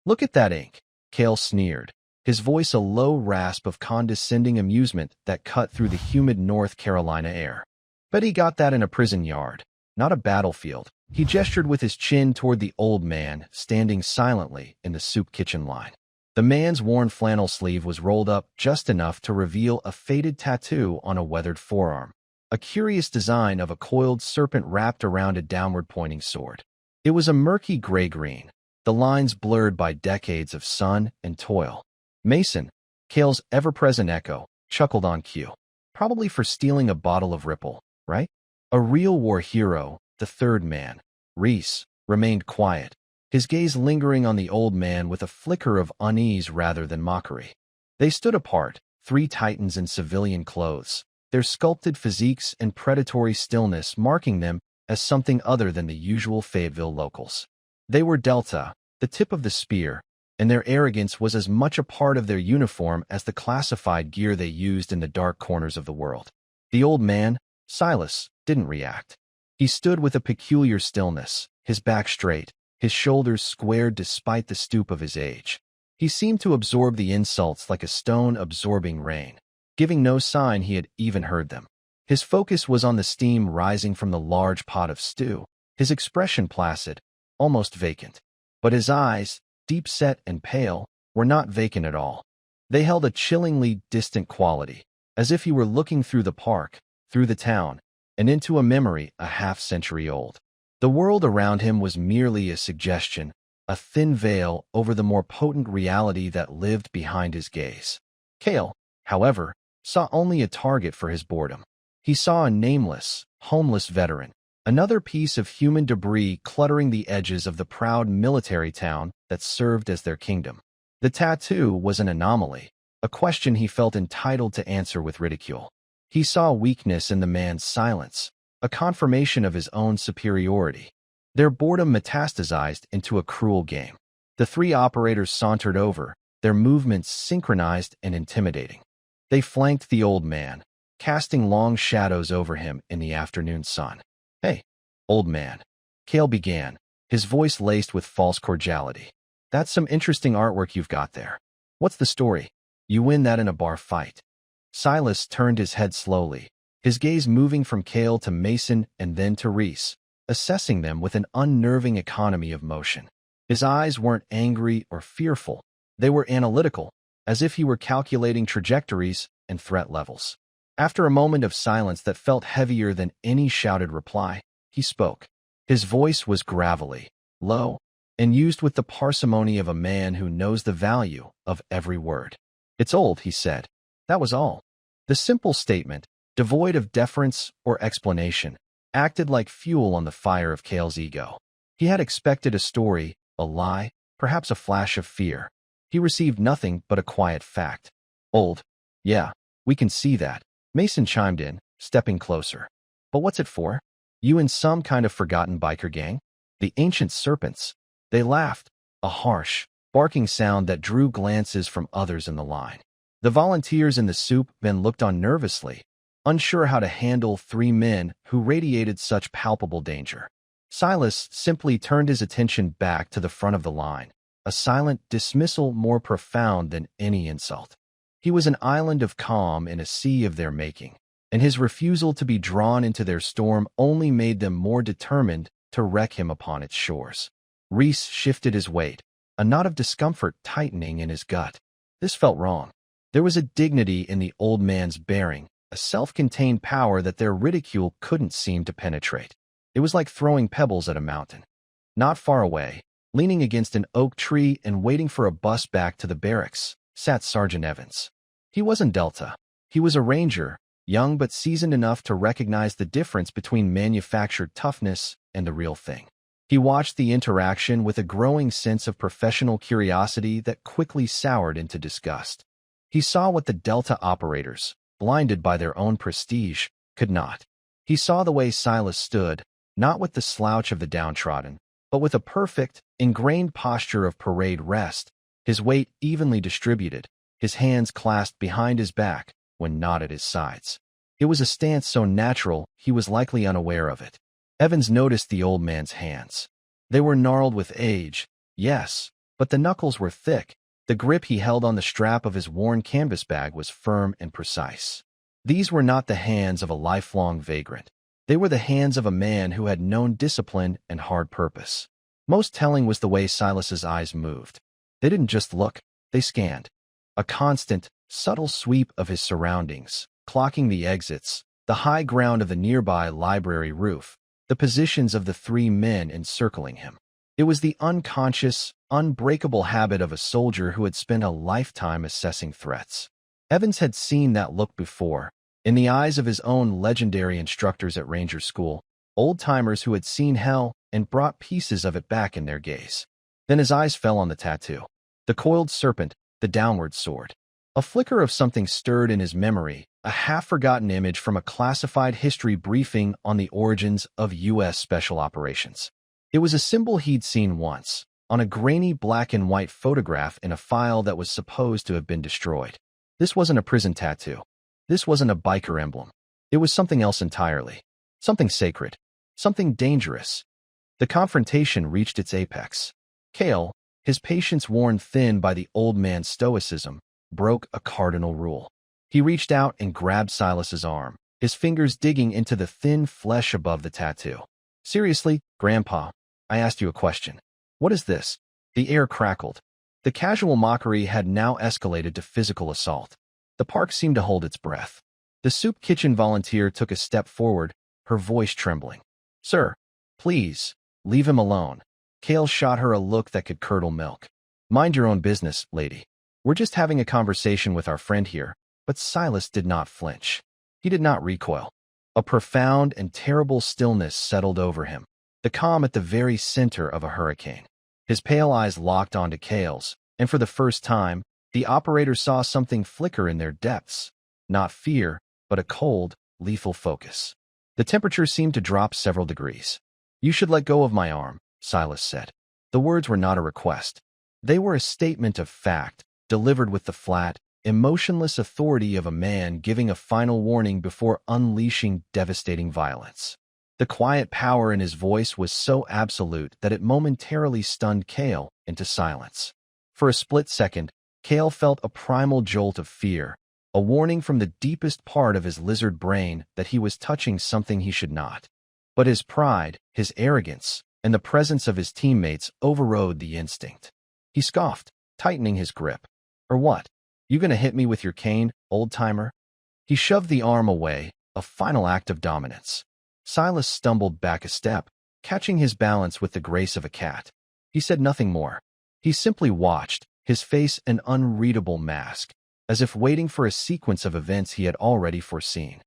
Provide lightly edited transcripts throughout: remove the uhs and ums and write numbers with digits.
Look at that ink, Cale sneered, his voice a low rasp of condescending amusement that cut through the humid North Carolina air. Bet he got that in a prison yard, not a battlefield. He gestured with his chin toward the old man standing silently in the soup kitchen line. The man's worn flannel sleeve was rolled up just enough to reveal a faded tattoo on a weathered forearm, a curious design of a coiled serpent wrapped around a downward-pointing sword. It was a murky gray-green, the lines blurred by decades of sun and toil. Mason, Cale's ever-present echo, chuckled on cue. Probably for stealing a bottle of Ripple, right? A real war hero, the third man, Reese, remained quiet, his gaze lingering on the old man with a flicker of unease rather than mockery. They stood apart, three titans in civilian clothes, their sculpted physiques and predatory stillness marking them as something other than the usual Fayetteville locals. They were Delta, the tip of the spear, and their arrogance was as much a part of their uniform as the classified gear they used in the dark corners of the world. The old man, Silas, didn't react. He stood with a peculiar stillness, his back straight, his shoulders squared despite the stoop of his age. He seemed to absorb the insults like a stone absorbing rain, giving no sign he had even heard them. His focus was on the steam rising from the large pot of stew, his expression placid, almost vacant. But his eyes, deep-set and pale, were not vacant at all. They held a chillingly distant quality, as if he were looking through the park, through the town, and into a memory a half-century old. The world around him was merely a suggestion, a thin veil over the more potent reality that lived behind his gaze. Cale, however, saw only a target for his boredom. He saw a nameless, homeless veteran, another piece of human debris cluttering the edges of the proud military town that served as their kingdom. The tattoo was an anomaly, a question he felt entitled to answer with ridicule. He saw weakness in the man's silence, a confirmation of his own superiority. Their boredom metastasized into a cruel game. The three operators sauntered over, their movements synchronized and intimidating. They flanked the old man, casting long shadows over him in the afternoon sun. "Hey, old man," Cale began, his voice laced with false cordiality. "That's some interesting artwork you've got there. What's the story? You win that in a bar fight." Silas turned his head slowly, his gaze moving from Cale to Mason and then to Reese, assessing them with an unnerving economy of motion. His eyes weren't angry or fearful. They were analytical, as if he were calculating trajectories and threat levels. After a moment of silence that felt heavier than any shouted reply, he spoke. His voice was gravelly, low, and used with the parsimony of a man who knows the value of every word. "It's old," he said. That was all. The simple statement, devoid of deference or explanation, acted like fuel on the fire of Cale's ego. He had expected a story, a lie, perhaps a flash of fear. He received nothing but a quiet fact. "Old. Yeah, we can see that," Mason chimed in, stepping closer. "But what's it for? You in some kind of forgotten biker gang? The ancient serpents." They laughed, a harsh, barking sound that drew glances from others in the line. The volunteers in the soup bin looked on nervously, unsure how to handle three men who radiated such palpable danger. Silas simply turned his attention back to the front of the line, a silent dismissal more profound than any insult. He was an island of calm in a sea of their making, and his refusal to be drawn into their storm only made them more determined to wreck him upon its shores. Reese shifted his weight, a knot of discomfort tightening in his gut. This felt wrong. There was a dignity in the old man's bearing, a self-contained power that their ridicule couldn't seem to penetrate. It was like throwing pebbles at a mountain. Not far away, leaning against an oak tree and waiting for a bus back to the barracks, sat Sergeant Evans. He wasn't Delta. He was a ranger, young but seasoned enough to recognize the difference between manufactured toughness and the real thing. He watched the interaction with a growing sense of professional curiosity that quickly soured into disgust. He saw what the Delta operators, blinded by their own prestige, could not. He saw the way Silas stood, not with the slouch of the downtrodden, but with a perfect, ingrained posture of parade rest, his weight evenly distributed, his hands clasped behind his back when not at his sides. It was a stance so natural he was likely unaware of it. Evans noticed the old man's hands. They were gnarled with age, yes, but the knuckles were thick. The grip he held on the strap of his worn canvas bag was firm and precise. These were not the hands of a lifelong vagrant. They were the hands of a man who had known discipline and hard purpose. Most telling was the way Silas's eyes moved. They didn't just look, they scanned. A constant, subtle sweep of his surroundings, clocking the exits, the high ground of the nearby library roof, the positions of the three men encircling him. It was the unconscious, unbreakable habit of a soldier who had spent a lifetime assessing threats. Evans had seen that look before, in the eyes of his own legendary instructors at Ranger School, old-timers who had seen hell and brought pieces of it back in their gaze. Then his eyes fell on the tattoo. The coiled serpent, the downward sword. A flicker of something stirred in his memory, a half-forgotten image from a classified history briefing on the origins of U.S. Special Operations. It was a symbol he'd seen once, on a grainy black-and-white photograph in a file that was supposed to have been destroyed. This wasn't a prison tattoo. This wasn't a biker emblem. It was something else entirely. Something sacred. Something dangerous. The confrontation reached its apex. Cale, his patience worn thin by the old man's stoicism, broke a cardinal rule. He reached out and grabbed Silas's arm, his fingers digging into the thin flesh above the tattoo. "Seriously, Grandpa, I asked you a question. What is this?" The air crackled. The casual mockery had now escalated to physical assault. The park seemed to hold its breath. The soup kitchen volunteer took a step forward, her voice trembling. "Sir, please, leave him alone." Cale shot her a look that could curdle milk. "Mind your own business, lady. We're just having a conversation with our friend here." But Silas did not flinch. He did not recoil. A profound and terrible stillness settled over him, the calm at the very center of a hurricane. His pale eyes locked onto Cale's, and for the first time, the operator saw something flicker in their depths. Not fear, but a cold, lethal focus. The temperature seemed to drop several degrees. "You should let go of my arm," Silas said. The words were not a request. They were a statement of fact, delivered with the flat, emotionless authority of a man giving a final warning before unleashing devastating violence. The quiet power in his voice was so absolute that it momentarily stunned Cale into silence. For a split second, Cale felt a primal jolt of fear, a warning from the deepest part of his lizard brain that he was touching something he should not. But his pride, his arrogance, and the presence of his teammates overrode the instinct. He scoffed, tightening his grip. "Or what? You gonna hit me with your cane, old-timer?" He shoved the arm away, a final act of dominance. Silas stumbled back a step, catching his balance with the grace of a cat. He said nothing more. He simply watched, his face an unreadable mask, as if waiting for a sequence of events he had already foreseen.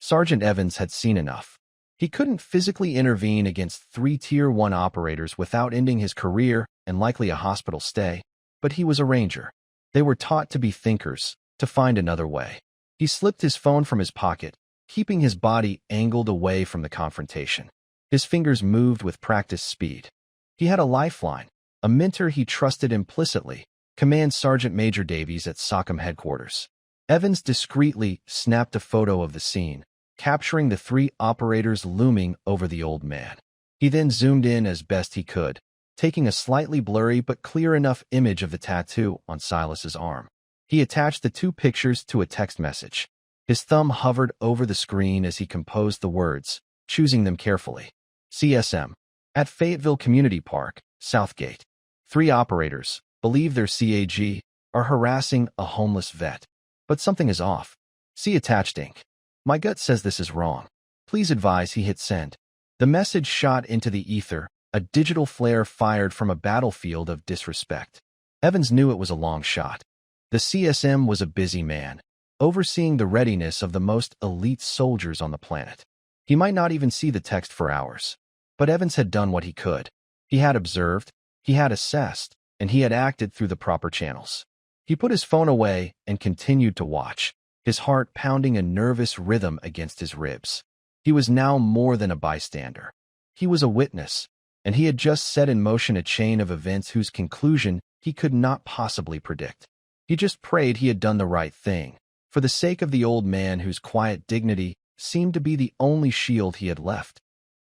Sergeant Evans had seen enough. He couldn't physically intervene against 3 Tier 1 operators without ending his career and likely a hospital stay, but he was a ranger. They were taught to be thinkers, to find another way. He slipped his phone from his pocket, keeping his body angled away from the confrontation. His fingers moved with practiced speed. He had a lifeline, a mentor he trusted implicitly, Command Sergeant Major Davies at SOCOM headquarters. Evans discreetly snapped a photo of the scene, capturing the 3 operators looming over the old man. He then zoomed in as best he could, taking a slightly blurry but clear enough image of the tattoo on Silas's arm. He attached the 2 pictures to a text message. His thumb hovered over the screen as he composed the words, choosing them carefully. CSM. At Fayetteville Community Park, Southgate. 3 operators, believe their CAG, are harassing a homeless vet. But something is off. See attached ink. My gut says this is wrong. Please advise. He hit send. The message shot into the ether, a digital flare fired from a battlefield of disrespect. Evans knew it was a long shot. The CSM was a busy man, overseeing the readiness of the most elite soldiers on the planet. He might not even see the text for hours. But Evans had done what he could. He had observed, he had assessed, and he had acted through the proper channels. He put his phone away and continued to watch, his heart pounding a nervous rhythm against his ribs. He was now more than a bystander. He was a witness, and he had just set in motion a chain of events whose conclusion he could not possibly predict. He just prayed he had done the right thing, for the sake of the old man whose quiet dignity seemed to be the only shield he had left.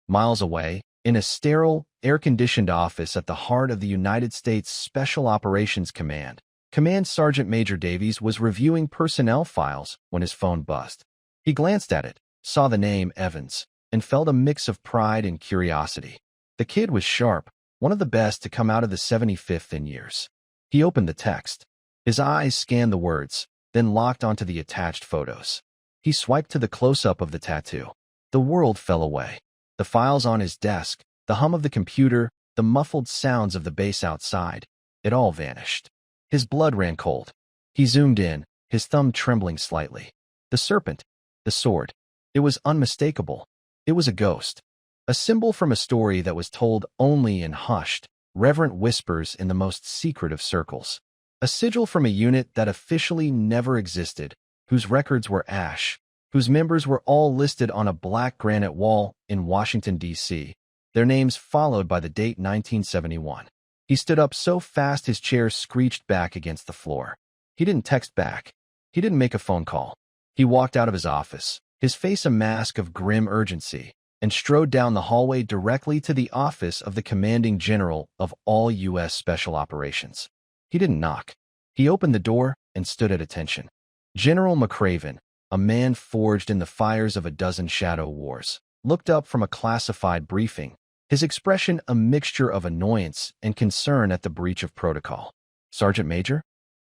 Miles away, In a sterile, air-conditioned office at the heart of the United States Special Operations Command, Command Sergeant Major Davies was reviewing personnel files when his phone buzzed. He glanced at it, saw the name Evans, and felt a mix of pride and curiosity. The kid was sharp, one of the best to come out of the 75th in years. He opened the text. His eyes scanned the words, then locked onto the attached photos. He swiped to the close-up of the tattoo. The world fell away. The files on his desk, the hum of the computer, the muffled sounds of the bass outside, it all vanished. His blood ran cold. He zoomed in, his thumb trembling slightly. The serpent, the sword. It was unmistakable. It was a ghost. A symbol from a story that was told only in hushed, reverent whispers in the most secret of circles. A sigil from a unit that officially never existed, whose records were ash, whose members were all listed on a black granite wall in Washington, D.C., their names followed by the date 1971. He stood up so fast his chair screeched back against the floor. He didn't text back. He didn't make a phone call. He walked out of his office, his face a mask of grim urgency, and strode down the hallway directly to the office of the commanding general of all U.S. Special Operations. He didn't knock. He opened the door and stood at attention. General McCraven, a man forged in the fires of a dozen shadow wars, looked up from a classified briefing, his expression a mixture of annoyance and concern at the breach of protocol. Sergeant Major?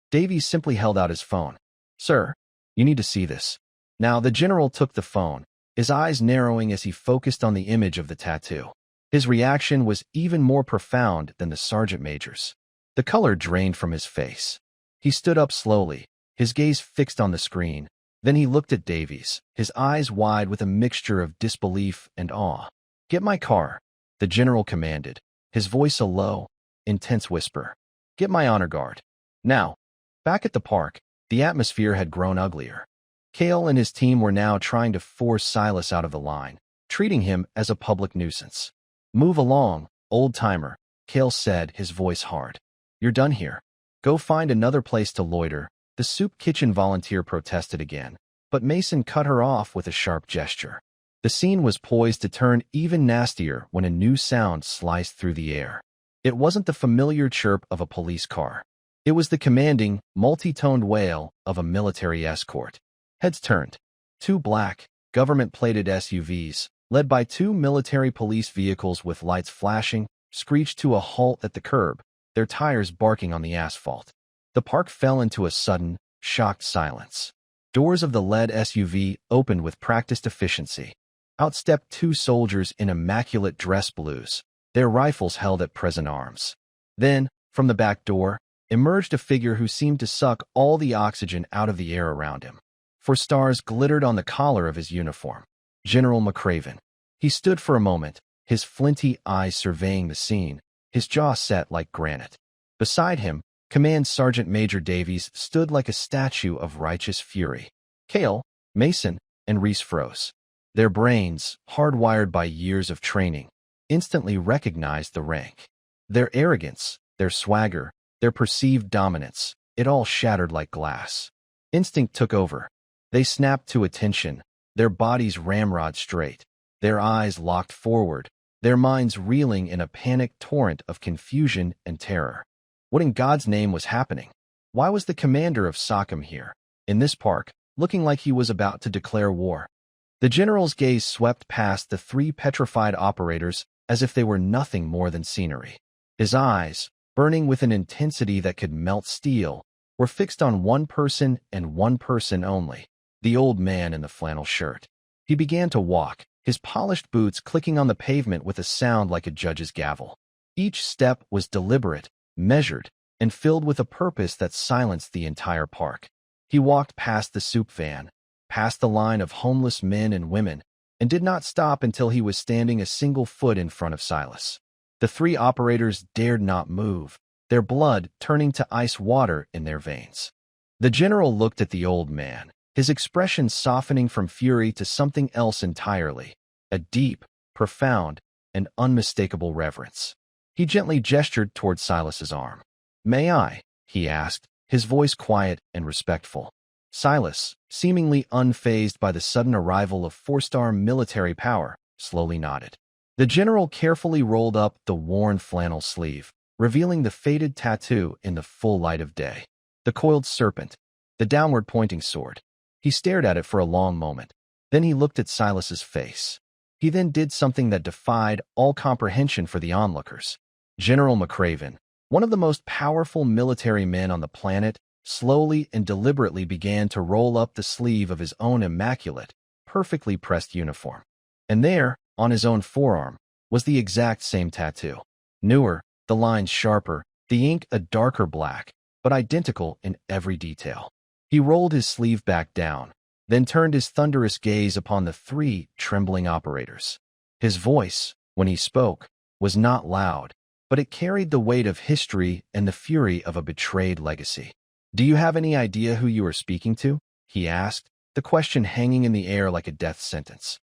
Davies simply held out his phone. Sir, you need to see this. Now, the general took the phone, his eyes narrowing as he focused on the image of the tattoo. His reaction was even more profound than the sergeant major's. The color drained from his face. He stood up slowly, his gaze fixed on the screen. Then he looked at Davies, his eyes wide with a mixture of disbelief and awe. Get my car, the general commanded, his voice a low, intense whisper. Get my honor guard. Now, back at the park, the atmosphere had grown uglier. Cale and his team were now trying to force Silas out of the line, treating him as a public nuisance. Move along, old-timer, Cale said, his voice hard. You're done here. Go find another place to loiter. The soup kitchen volunteer protested again, but Mason cut her off with a sharp gesture. The scene was poised to turn even nastier when a new sound sliced through the air. It wasn't the familiar chirp of a police car. It was the commanding, multi-toned wail of a military escort. Heads turned. Two black, government-plated SUVs, led by two military police vehicles with lights flashing, screeched to a halt at the curb, their tires barking on the asphalt. The park fell into a sudden, shocked silence. Doors of the lead SUV opened with practiced efficiency. Out stepped two soldiers in immaculate dress blues, their rifles held at present arms. Then, from the back door, emerged a figure who seemed to suck all the oxygen out of the air around him. For stars glittered on the collar of his uniform. General McCraven. He stood for a moment, his flinty eyes surveying the scene, his jaw set like granite. Beside him, Command Sergeant Major Davies stood like a statue of righteous fury. Cale, Mason, and Reese froze. Their brains, hardwired by years of training, instantly recognized the rank. Their arrogance, their swagger, their perceived dominance, it all shattered like glass. Instinct took over. They snapped to attention, their bodies ramrod straight, their eyes locked forward, their minds reeling in a panicked torrent of confusion and terror. What in God's name was happening? Why was the commander of SOCOM here, in this park, looking like he was about to declare war? The general's gaze swept past the three petrified operators as if they were nothing more than scenery. His eyes, burning with an intensity that could melt steel, were fixed on one person and one person only, the old man in the flannel shirt. He began to walk, his polished boots clicking on the pavement with a sound like a judge's gavel. Each step was deliberate, measured, and filled with a purpose that silenced the entire park. He walked past the soup van, past the line of homeless men and women, and did not stop until he was standing a single foot in front of Silas. The three operators dared not move, their blood turning to ice water in their veins. The general looked at the old man, his expression softening from fury to something else entirely, a deep, profound, and unmistakable reverence. He gently gestured toward Silas's arm. "May I?" he asked, his voice quiet and respectful. Silas, seemingly unfazed by the sudden arrival of four-star military power, slowly nodded. The general carefully rolled up the worn flannel sleeve, revealing the faded tattoo in the full light of day. The coiled serpent, the downward-pointing sword. He stared at it for a long moment. Then he looked at Silas's face. He then did something that defied all comprehension for the onlookers. General McCraven, one of the most powerful military men on the planet, slowly and deliberately began to roll up the sleeve of his own immaculate, perfectly pressed uniform. And there, on his own forearm, was the exact same tattoo. Newer, the lines sharper, the ink a darker black, but identical in every detail. He rolled his sleeve back down, then turned his thunderous gaze upon the three trembling operators. His voice, when he spoke, was not loud, but it carried the weight of history and the fury of a betrayed legacy. "Do you have any idea who you are speaking to?" he asked, the question hanging in the air like a death sentence.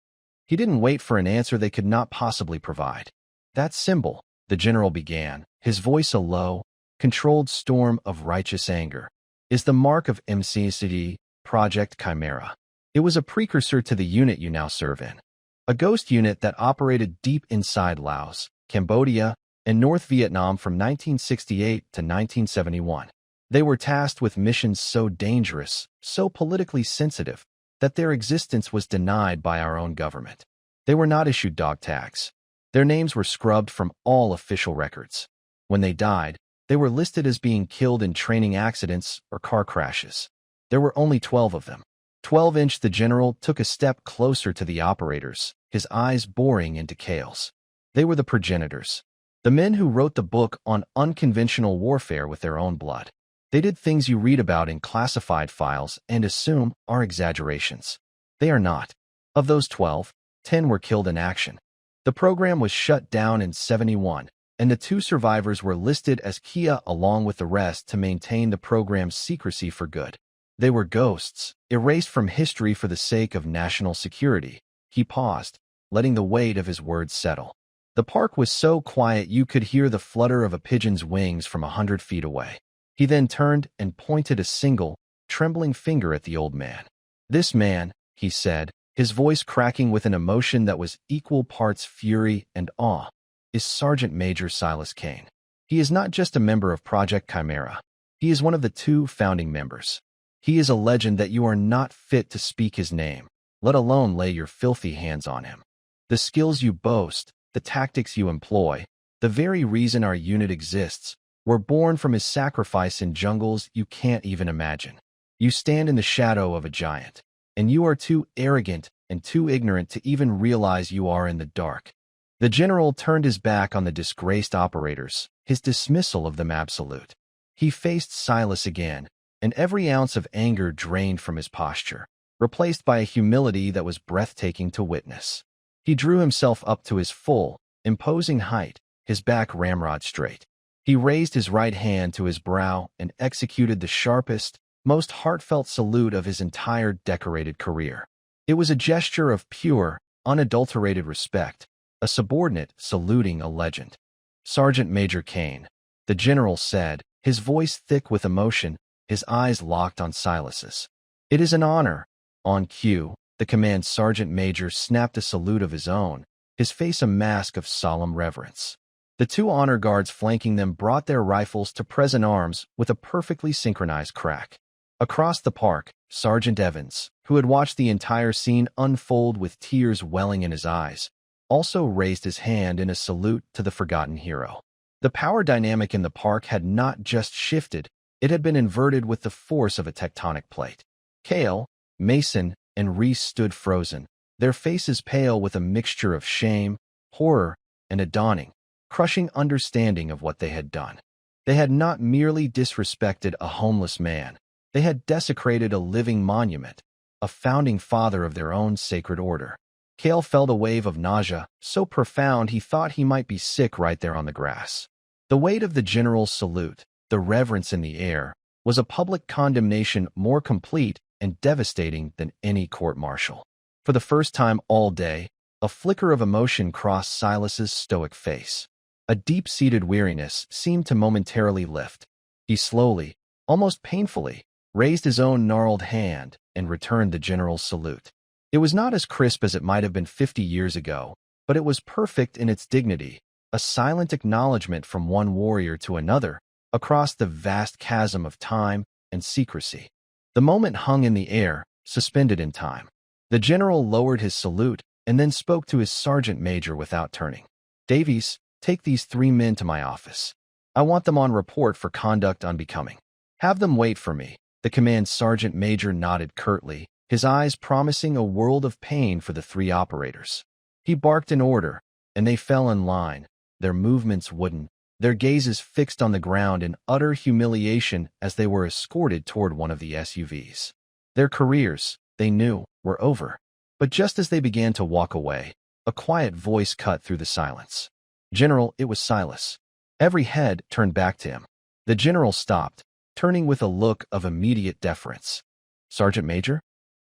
He didn't wait for an answer they could not possibly provide. "That symbol," the general began, his voice a low, controlled storm of righteous anger, "is the mark of MCCD, Project Chimera. It was a precursor to the unit you now serve in. A ghost unit that operated deep inside Laos, Cambodia, and North Vietnam from 1968 to 1971. They were tasked with missions so dangerous, so politically sensitive, that their existence was denied by our own government. They were not issued dog tags. Their names were scrubbed from all official records. When they died, they were listed as being killed in training accidents or car crashes. There were only 12 of them. 12-inch the general took a step closer to the operators, his eyes boring into Kale's. They were the progenitors. The men who wrote the book on unconventional warfare with their own blood. They did things you read about in classified files and assume are exaggerations. They are not. Of those 12, 10 were killed in action. The program was shut down in 71, and the 2 survivors were listed as Kia along with the rest to maintain the program's secrecy for good. They were ghosts, erased from history for the sake of national security." He paused, letting the weight of his words settle. The park was so quiet you could hear the flutter of a pigeon's wings from 100 feet away. He then turned and pointed a single, trembling finger at the old man. "This man," he said, his voice cracking with an emotion that was equal parts fury and awe, "is Sergeant Major Silas Kane. He is not just a member of Project Chimera. He is one of the 2 founding members. He is a legend that you are not fit to speak his name, let alone lay your filthy hands on him. The skills you boast, the tactics you employ, the very reason our unit exists, were born from his sacrifice in jungles you can't even imagine. You stand in the shadow of a giant, and you are too arrogant and too ignorant to even realize you are in the dark." The general turned his back on the disgraced operators, his dismissal of them absolute. He faced Silas again, and every ounce of anger drained from his posture, replaced by a humility that was breathtaking to witness. He drew himself up to his full, imposing height, his back ramrod straight. He raised his right hand to his brow and executed the sharpest, most heartfelt salute of his entire decorated career. It was a gesture of pure, unadulterated respect, a subordinate saluting a legend. "Sergeant Major Kane," the general said, his voice thick with emotion, his eyes locked on Silas's. "It is an honor." On cue, the command sergeant major snapped a salute of his own, his face a mask of solemn reverence. The 2 honor guards flanking them brought their rifles to present arms with a perfectly synchronized crack. Across the park, Sergeant Evans, who had watched the entire scene unfold with tears welling in his eyes, also raised his hand in a salute to the forgotten hero. The power dynamic in the park had not just shifted, it had been inverted with the force of a tectonic plate. Kale, Mason, and Reese stood frozen, their faces pale with a mixture of shame, horror, and a dawning, crushing understanding of what they had done. They had not merely disrespected a homeless man, they had desecrated a living monument, a founding father of their own sacred order. Kale felt a wave of nausea, so profound he thought he might be sick right there on the grass. The weight of the general's salute, the reverence in the air, was a public condemnation more complete and devastating than any court-martial. For the first time all day, a flicker of emotion crossed Silas's stoic face. A deep-seated weariness seemed to momentarily lift. He slowly, almost painfully, raised his own gnarled hand and returned the general's salute. It was not as crisp as it might have been 50 years ago, but it was perfect in its dignity, a silent acknowledgement from one warrior to another across the vast chasm of time and secrecy. The moment hung in the air, suspended in time. The general lowered his salute and then spoke to his sergeant major without turning. "Davies, take these 3 men to my office. I want them on report for conduct unbecoming. Have them wait for me." The command sergeant major nodded curtly, his eyes promising a world of pain for the 3 operators. He barked an order, and they fell in line, their movements wooden, their gazes fixed on the ground in utter humiliation as they were escorted toward one of the SUVs. Their careers, they knew, were over. But just as they began to walk away, a quiet voice cut through the silence. "General," it was Silas. Every head turned back to him. The general stopped, turning with a look of immediate deference. "Sergeant Major?"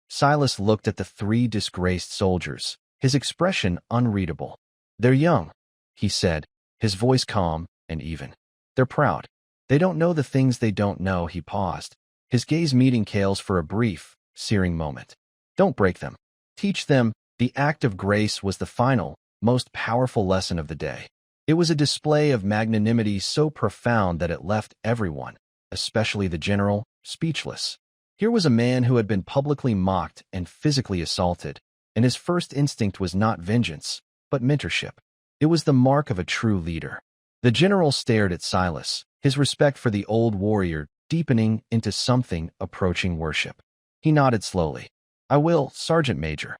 Silas looked at the 3 disgraced soldiers, his expression unreadable. "They're young," he said, his voice calm and even. "They're proud. They don't know the things they don't know." He paused, his gaze meeting Cale's for a brief, searing moment. "Don't break them. Teach them." The act of grace was the final, most powerful lesson of the day. It was a display of magnanimity so profound that it left everyone, especially the general, speechless. Here was a man who had been publicly mocked and physically assaulted, and his first instinct was not vengeance, but mentorship. It was the mark of a true leader. The general stared at Silas, his respect for the old warrior deepening into something approaching worship. He nodded slowly. "I will, Sergeant Major."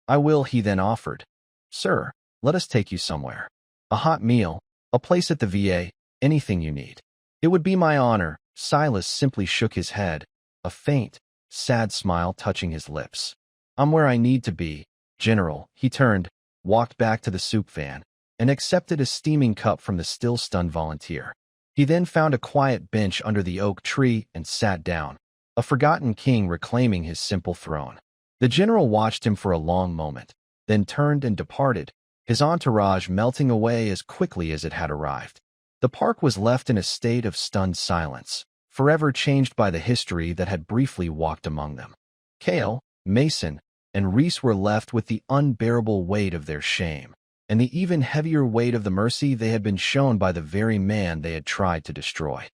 "I will," he then offered. "Sir, let us take you somewhere. A hot meal, a place at the VA, anything you need." "It would be my honor." Silas simply shook his head, a faint, sad smile touching his lips. "I'm where I need to be, General." He turned, walked back to the soup van, and accepted a steaming cup from the still-stunned volunteer. He then found a quiet bench under the oak tree and sat down, a forgotten king reclaiming his simple throne. The general watched him for a long moment, then turned and departed, his entourage melting away as quickly as it had arrived. The park was left in a state of stunned silence, forever changed by the history that had briefly walked among them. Cale, Mason, and Reese were left with the unbearable weight of their shame, and the even heavier weight of the mercy they had been shown by the very man they had tried to destroy.